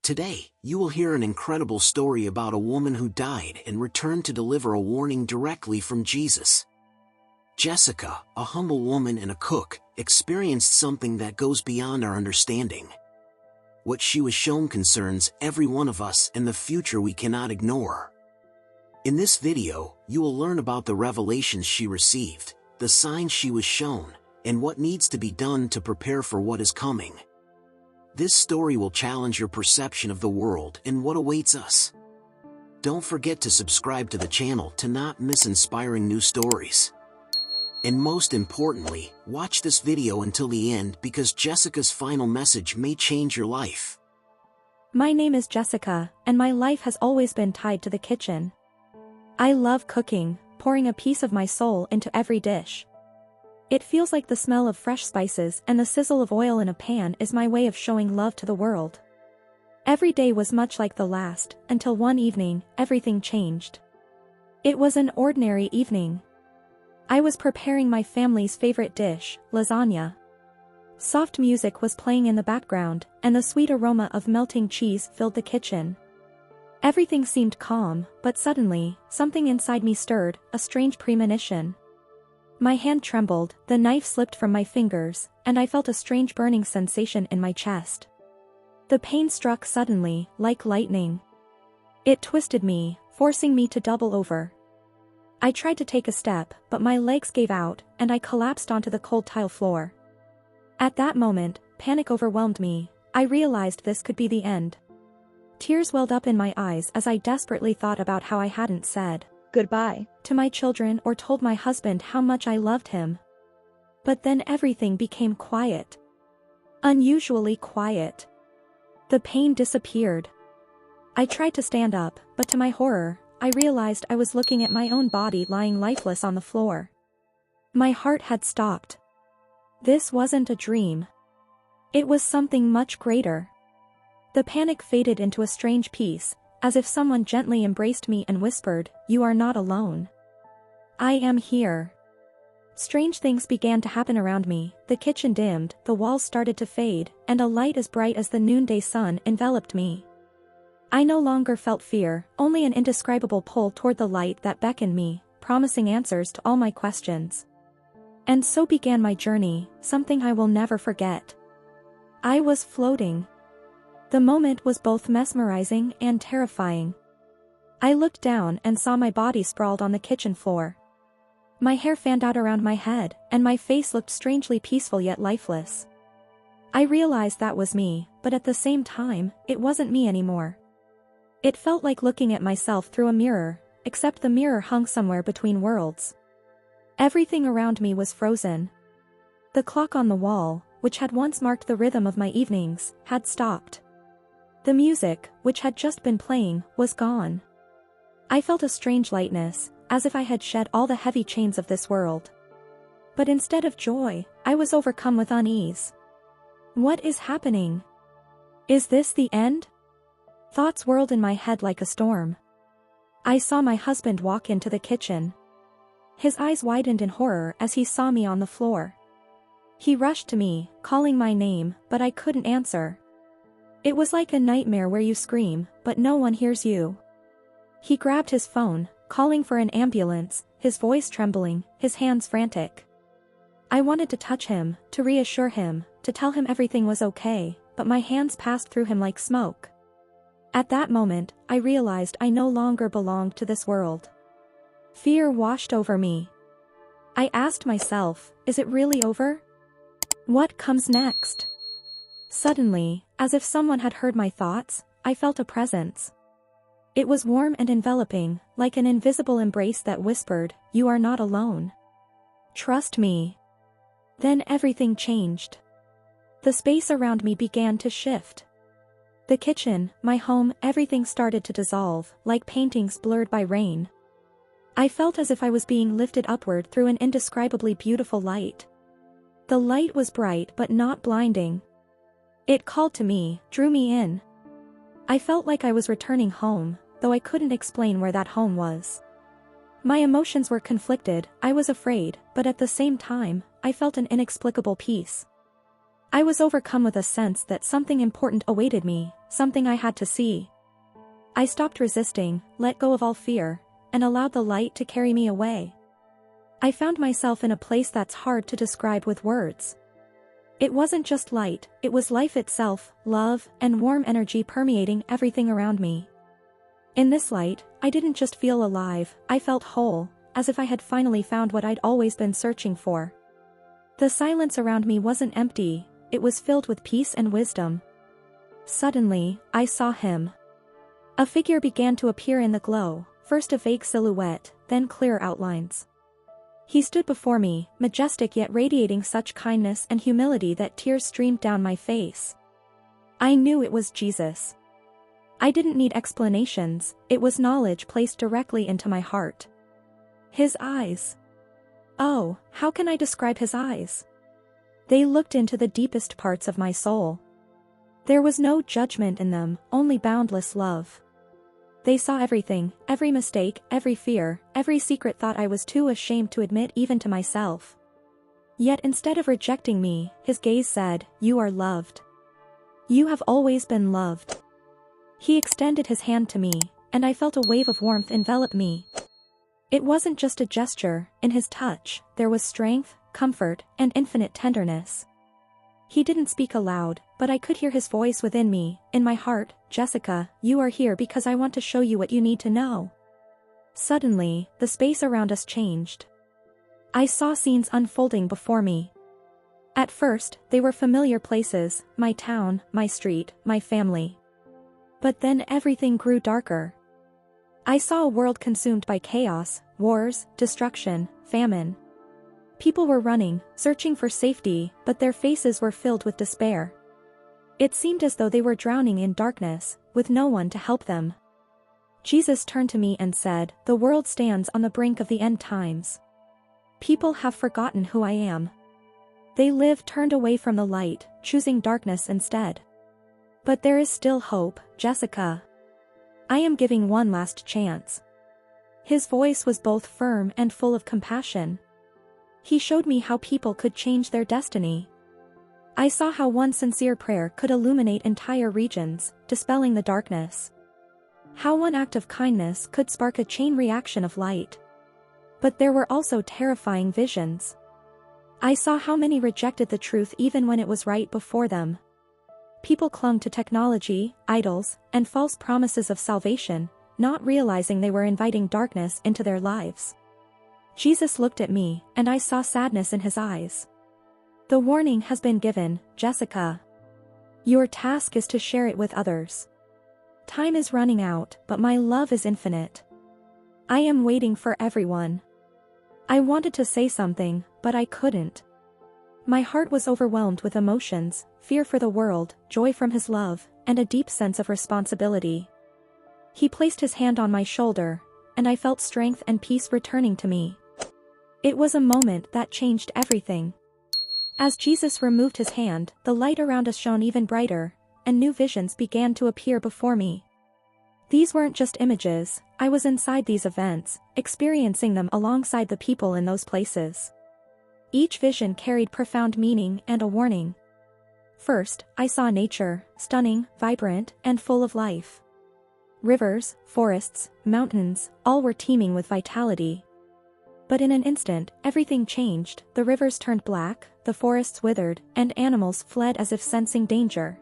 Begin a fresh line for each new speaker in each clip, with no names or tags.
Today, you will hear an incredible story about a woman who died and returned to deliver a warning directly from Jesus. Jessica, a humble woman and a cook, experienced something that goes beyond our understanding. What she was shown concerns every one of us and the future we cannot ignore. In this video, you will learn about the revelations she received, the signs she was shown, and what needs to be done to prepare for what is coming. This story will challenge your perception of the world and what awaits us. Don't forget to subscribe to the channel to not miss inspiring new stories. And most importantly, watch this video until the end because Jessica's final message may change your life.
My name is Jessica, and my life has always been tied to the kitchen. I love cooking, pouring a piece of my soul into every dish. It feels like the smell of fresh spices and the sizzle of oil in a pan is my way of showing love to the world. Every day was much like the last, until one evening, everything changed. It was an ordinary evening. I was preparing my family's favorite dish, lasagna. Soft music was playing in the background, and the sweet aroma of melting cheese filled the kitchen. Everything seemed calm, but suddenly, something inside me stirred, a strange premonition. My hand trembled, the knife slipped from my fingers, and I felt a strange burning sensation in my chest. The pain struck suddenly, like lightning. It twisted me, forcing me to double over. I tried to take a step, but my legs gave out, and I collapsed onto the cold tile floor. At that moment, panic overwhelmed me. I realized this could be the end. Tears welled up in my eyes as I desperately thought about how I hadn't said goodbye to my children or told my husband how much I loved him. But then everything became quiet. Unusually quiet. The pain disappeared. I tried to stand up, but to my horror, I realized I was looking at my own body lying lifeless on the floor. My heart had stopped. This wasn't a dream. It was something much greater. The panic faded into a strange peace, as if someone gently embraced me and whispered, "You are not alone. I am here." Strange things began to happen around me. The kitchen dimmed, the walls started to fade, and a light as bright as the noonday sun enveloped me. I no longer felt fear, only an indescribable pull toward the light that beckoned me, promising answers to all my questions. And so began my journey, something I will never forget. I was floating. The moment was both mesmerizing and terrifying. I looked down and saw my body sprawled on the kitchen floor. My hair fanned out around my head, and my face looked strangely peaceful yet lifeless. I realized that was me, but at the same time, it wasn't me anymore. It felt like looking at myself through a mirror, except the mirror hung somewhere between worlds. Everything around me was frozen. The clock on the wall, which had once marked the rhythm of my evenings, had stopped. The music, which had just been playing, was gone. I felt a strange lightness, as if I had shed all the heavy chains of this world. But instead of joy, I was overcome with unease. What is happening? Is this the end? Thoughts whirled in my head like a storm. I saw my husband walk into the kitchen. His eyes widened in horror as he saw me on the floor. He rushed to me, calling my name, but I couldn't answer. It was like a nightmare where you scream, but no one hears you. He grabbed his phone, calling for an ambulance, his voice trembling, his hands frantic. I wanted to touch him, to reassure him, to tell him everything was okay, but my hands passed through him like smoke. At that moment, I realized I no longer belonged to this world. Fear washed over me. I asked myself, is it really over? What comes next? Suddenly, as if someone had heard my thoughts, I felt a presence. It was warm and enveloping, like an invisible embrace that whispered, "You are not alone. Trust me." Then everything changed. The space around me began to shift. The kitchen, my home, everything started to dissolve, like paintings blurred by rain. I felt as if I was being lifted upward through an indescribably beautiful light. The light was bright but not blinding. It called to me, drew me in. I felt like I was returning home, though I couldn't explain where that home was. My emotions were conflicted. I was afraid, but at the same time, I felt an inexplicable peace. I was overcome with a sense that something important awaited me, something I had to see. I stopped resisting, let go of all fear, and allowed the light to carry me away. I found myself in a place that's hard to describe with words. It wasn't just light, it was life itself, love, and warm energy permeating everything around me. In this light, I didn't just feel alive, I felt whole, as if I had finally found what I'd always been searching for. The silence around me wasn't empty, it was filled with peace and wisdom. Suddenly, I saw him. A figure began to appear in the glow, first a vague silhouette, then clearer outlines. He stood before me, majestic yet radiating such kindness and humility that tears streamed down my face. I knew it was Jesus. I didn't need explanations, it was knowledge placed directly into my heart. His eyes. Oh, how can I describe his eyes? They looked into the deepest parts of my soul. There was no judgment in them, only boundless love. They saw everything, every mistake, every fear, every secret thought I was too ashamed to admit even to myself. Yet instead of rejecting me, his gaze said, "You are loved. You have always been loved." He extended his hand to me, and I felt a wave of warmth envelop me. It wasn't just a gesture, in his touch, there was strength, comfort, and infinite tenderness. He didn't speak aloud, but I could hear his voice within me, in my heart, "Jessica, you are here because I want to show you what you need to know." Suddenly, the space around us changed. I saw scenes unfolding before me. At first, they were familiar places, my town, my street, my family. But then everything grew darker. I saw a world consumed by chaos, wars, destruction, famine. People were running, searching for safety, but their faces were filled with despair. It seemed as though they were drowning in darkness, with no one to help them. Jesus turned to me and said, "The world stands on the brink of the end times. People have forgotten who I am. They live turned away from the light, choosing darkness instead. But there is still hope, Jessica. I am giving one last chance." His voice was both firm and full of compassion. He showed me how people could change their destiny. I saw how one sincere prayer could illuminate entire regions, dispelling the darkness. How one act of kindness could spark a chain reaction of light. But there were also terrifying visions. I saw how many rejected the truth even when it was right before them. People clung to technology, idols, and false promises of salvation, not realizing they were inviting darkness into their lives. Jesus looked at me, and I saw sadness in his eyes. "The warning has been given, Jessica. Your task is to share it with others. Time is running out, but my love is infinite. I am waiting for everyone." I wanted to say something, but I couldn't. My heart was overwhelmed with emotions, fear for the world, joy from his love, and a deep sense of responsibility. He placed his hand on my shoulder, and I felt strength and peace returning to me. It was a moment that changed everything. As Jesus removed his hand, the light around us shone even brighter, and new visions began to appear before me. These weren't just images, I was inside these events, experiencing them alongside the people in those places. Each vision carried profound meaning and a warning. First, I saw nature, stunning, vibrant, and full of life. Rivers, forests, mountains, all were teeming with vitality. But in an instant, everything changed, the rivers turned black, the forests withered, and animals fled as if sensing danger.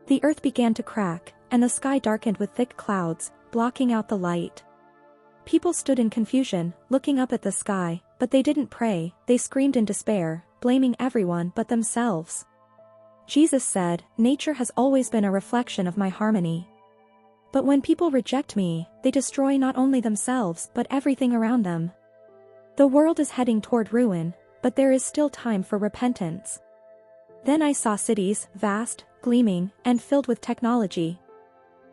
The earth began to crack, and the sky darkened with thick clouds, blocking out the light. People stood in confusion, looking up at the sky, but they didn't pray, they screamed in despair, blaming everyone but themselves. Jesus said, "Nature has always been a reflection of my harmony. But when people reject me, they destroy not only themselves but everything around them. The world is heading toward ruin, but there is still time for repentance." Then I saw cities, vast, gleaming, and filled with technology.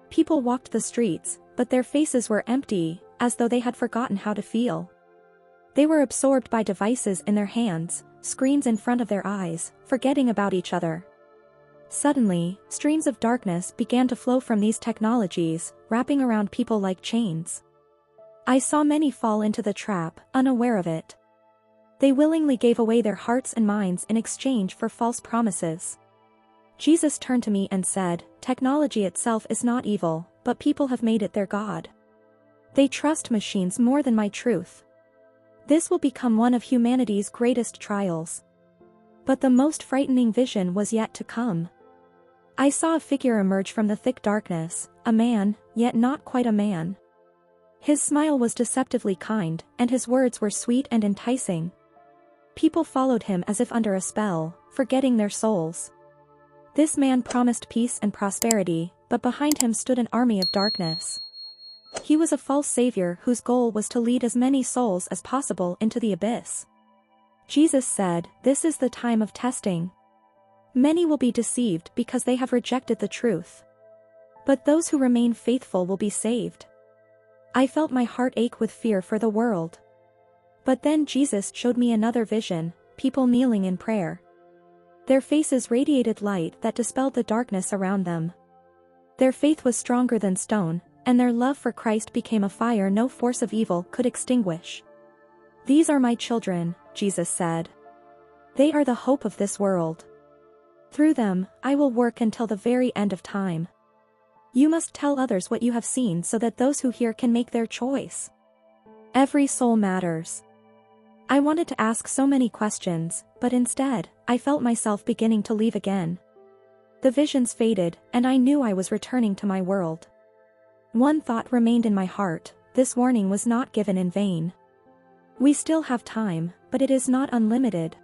People walked the streets, but their faces were empty, as though they had forgotten how to feel. They were absorbed by devices in their hands, screens in front of their eyes, forgetting about each other. Suddenly, streams of darkness began to flow from these technologies, wrapping around people like chains. I saw many fall into the trap, unaware of it. They willingly gave away their hearts and minds in exchange for false promises. Jesus turned to me and said, "Technology itself is not evil, but people have made it their god. They trust machines more than my truth. This will become one of humanity's greatest trials." But the most frightening vision was yet to come. I saw a figure emerge from the thick darkness, a man, yet not quite a man. His smile was deceptively kind, and his words were sweet and enticing. People followed him as if under a spell, forgetting their souls. This man promised peace and prosperity, but behind him stood an army of darkness. He was a false savior whose goal was to lead as many souls as possible into the abyss. Jesus said, "This is the time of testing. Many will be deceived because they have rejected the truth. But those who remain faithful will be saved." I felt my heart ache with fear for the world. But then Jesus showed me another vision, people kneeling in prayer. Their faces radiated light that dispelled the darkness around them. Their faith was stronger than stone, and their love for Christ became a fire no force of evil could extinguish. "These are my children," Jesus said. "They are the hope of this world. Through them, I will work until the very end of time. You must tell others what you have seen so that those who hear can make their choice. Every soul matters." I wanted to ask so many questions, but instead, I felt myself beginning to leave again. The visions faded, and I knew I was returning to my world. One thought remained in my heart: this warning was not given in vain. We still have time, but it is not unlimited.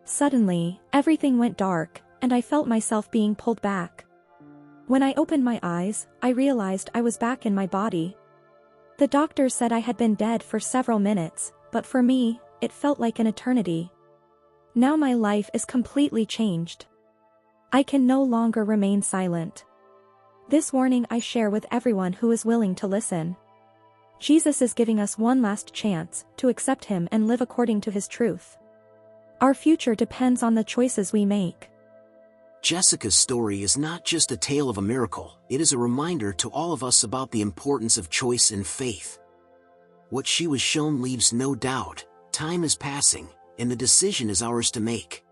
Suddenly, everything went dark, and I felt myself being pulled back. When I opened my eyes, I realized I was back in my body. The doctor said I had been dead for several minutes, but for me, it felt like an eternity. Now my life is completely changed. I can no longer remain silent. This warning I share with everyone who is willing to listen. Jesus is giving us one last chance to accept him and live according to his truth. Our future depends on the choices we make.
Jessica's story is not just a tale of a miracle, it is a reminder to all of us about the importance of choice and faith. What she was shown leaves no doubt: time is passing, and the decision is ours to make.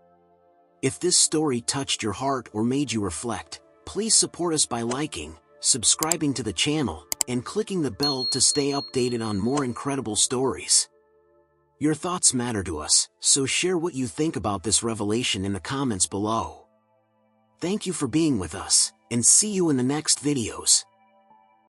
If this story touched your heart or made you reflect, please support us by liking, subscribing to the channel, and clicking the bell to stay updated on more incredible stories. Your thoughts matter to us, so share what you think about this revelation in the comments below. Thank you for being with us, and see you in the next videos.